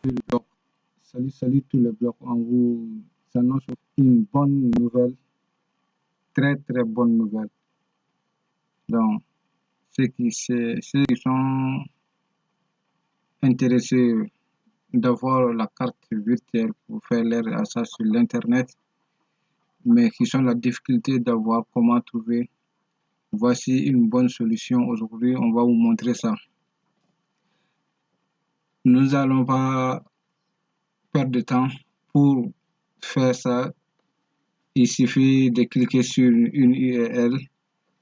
le bloc. Salut tout le bloc. On vous annonce une bonne nouvelle, très très bonne nouvelle. Donc, ceux qui sont intéressés d'avoir la carte virtuelle pour faire leur achat sur l'internet, mais qui sont la difficulté d'avoir comment trouver. Voici une bonne solution. Aujourd'hui, on va vous montrer ça. Nous n'allons pas perdre de temps pour faire ça. Il suffit de cliquer sur une URL.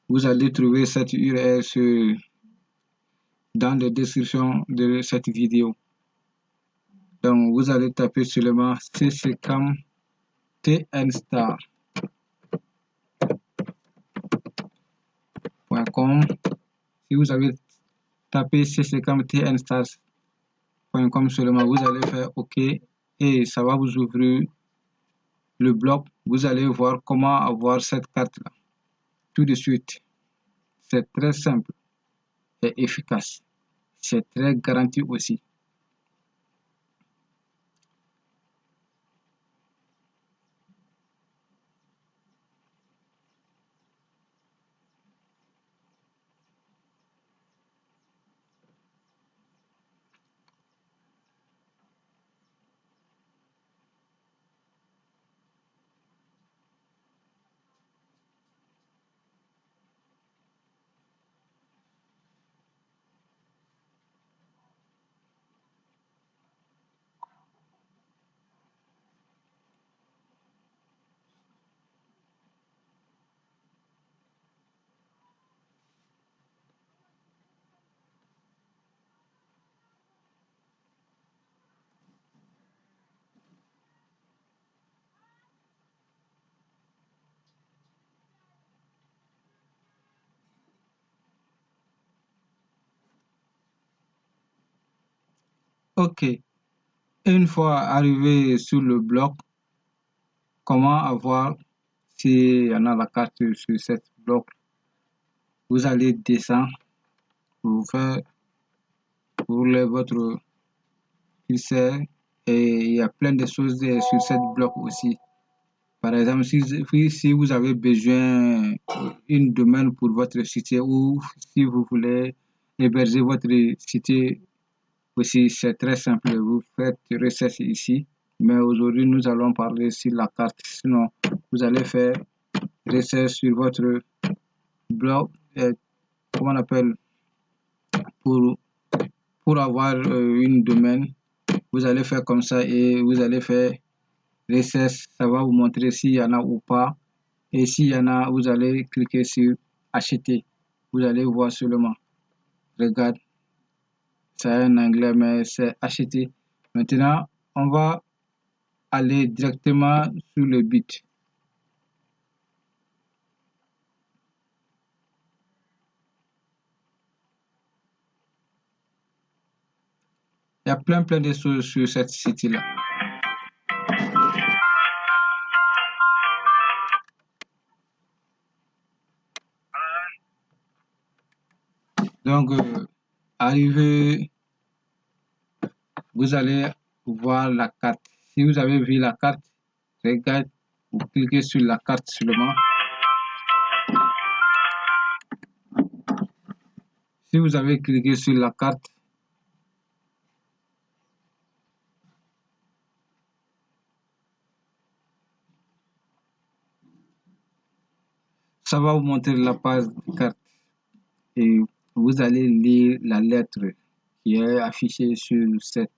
Vous allez trouver cette URL dans la description de cette vidéo. Donc, vous allez taper seulement cccam tnstar.com. Si vous avez tapé cccam.tnstar.com seulement, vous allez faire OK et ça va vous ouvrir le bloc. Vous allez voir comment avoir cette carte-là. Tout de suite. C'est très simple et efficace. C'est très garanti aussi. OK. Une fois arrivé sur le bloc, comment avoir, s'il y en a la carte sur cette bloc, vous allez descendre pour faire rouler votre curseur et il y a plein de choses sur cette bloc aussi. Par exemple, si vous avez besoin d'une domaine pour votre site ou si vous voulez héberger votre site aussi, c'est très simple. Vous faites recherche ici. Mais aujourd'hui, nous allons parler sur la carte. Sinon, vous allez faire recherche sur votre blog, comment on appelle, pour avoir une domaine. Vous allez faire comme ça et vous allez faire recherche. Ça va vous montrer s'il y en a ou pas. Et s'il y en a, vous allez cliquer sur acheter. Vous allez voir seulement. Regarde, c'est en anglais, mais c'est acheter. Maintenant, on va aller directement sur le but. Il y a plein de choses sur cette site-là. Donc, arrivé, vous allez voir la carte. Si vous avez vu la carte, regarde, vous cliquez sur la carte seulement. Si vous avez cliqué sur la carte, ça va vous montrer la page de carte et vous allez lire la lettre qui est affichée sur cette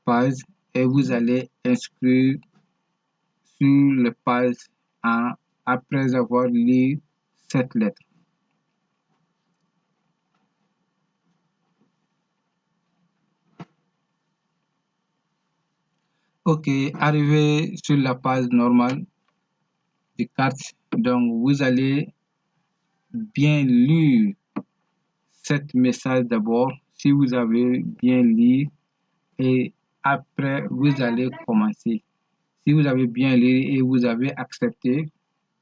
page et vous allez inscrire sur la page après avoir lu cette lettre. OK, arrivé sur la page normale de carte, donc vous allez bien lire cet message d'abord, si vous avez bien lu, et après vous allez commencer. Si vous avez bien lu et vous avez accepté,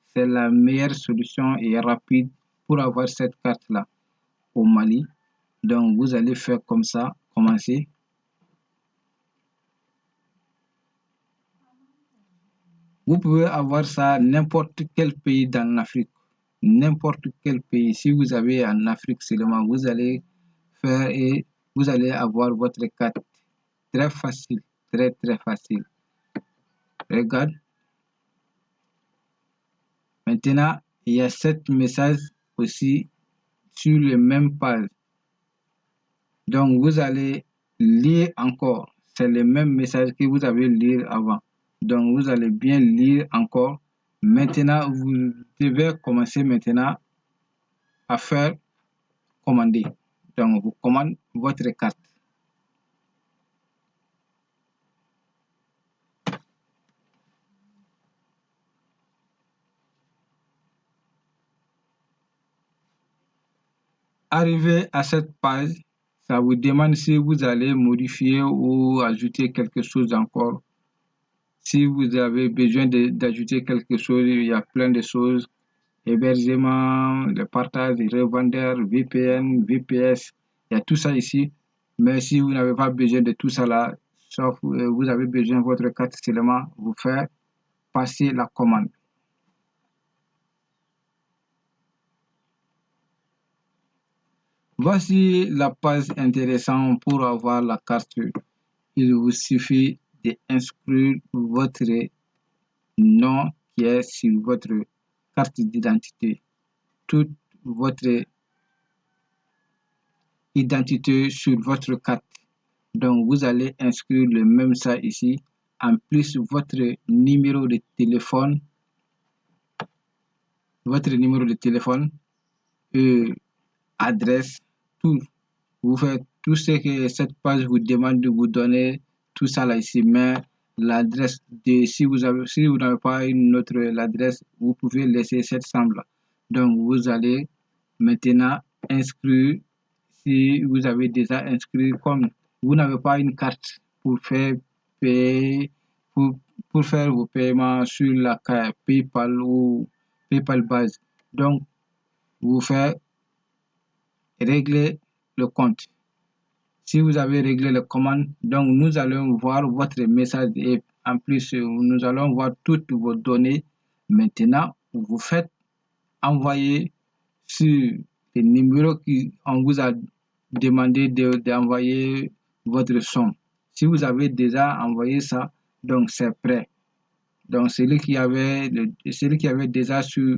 c'est la meilleure solution et rapide pour avoir cette carte-là au Mali. Donc vous allez faire comme ça, commencer. Vous pouvez avoir ça n'importe quel pays dans l'Afrique. N'importe quel pays. Si vous avez en Afrique seulement, vous allez faire et vous allez avoir votre carte. Très facile. Très très facile. Regarde. Maintenant, il y a 7 messages aussi sur le même page. Donc, vous allez lire encore. C'est le même message que vous avez lu avant. Donc, vous allez bien lire encore. Maintenant, vous devez commencer maintenant à faire commander. Donc, vous commandez votre carte. Arrivé à cette page, ça vous demande si vous allez modifier ou ajouter quelque chose encore. Si vous avez besoin d'ajouter quelque chose, il y a plein de choses. Hébergement, le partage, revendeur, VPN, VPS, il y a tout ça ici. Mais si vous n'avez pas besoin de tout ça là, sauf vous avez besoin de votre carte seulement, vous faire passer la commande. Voici la page intéressante pour avoir la carte. Il vous suffit d'inscrire votre nom qui est sur votre carte d'identité. Toute votre identité sur votre carte. Donc, vous allez inscrire le même ça ici. En plus, votre numéro de téléphone, adresse, tout. Vous faites tout ce que cette page vous demande de vous donner, tout ça là ici. Mais l'adresse, si vous n'avez pas une autre l'adresse, vous pouvez laisser cette semble. Donc, vous allez maintenant inscrire. Si vous avez déjà inscrit, comme vous n'avez pas une carte pour faire payer, pour faire vos paiements sur la PayPal ou PayPal base. Donc, vous faites régler le compte. Si vous avez réglé la commande, donc nous allons voir votre message et en plus, nous allons voir toutes vos données. Maintenant, vous faites envoyer sur le numéro qu'on vous a demandé d'envoyer votre somme. Si vous avez déjà envoyé ça, donc c'est prêt. Donc celui qui avait déjà sur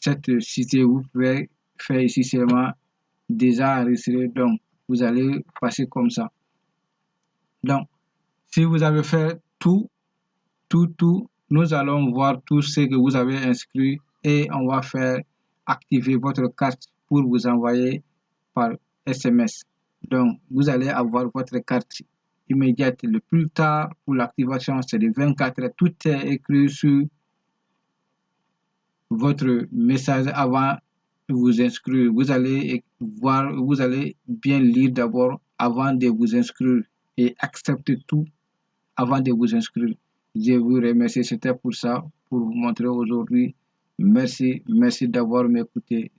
cette site, vous pouvez faire ici seulement déjà enregistré. Donc vous allez passer comme ça. Donc si vous avez fait tout, nous allons voir tout ce que vous avez inscrit et on va faire activer votre carte pour vous envoyer par SMS. Donc, vous allez avoir votre carte immédiate. Le plus tard pour l'activation, c'est de 24 heures. Tout est écrit sur votre message avant de vous inscrire. Vous allez voir, vous allez bien lire d'abord avant de vous inscrire et accepter tout avant de vous inscrire. Je vous remercie, c'était pour ça, pour vous montrer aujourd'hui. Merci d'avoir m'écouté.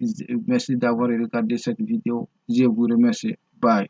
Merci d'avoir regardé cette vidéo. Je vous remercie. Bye.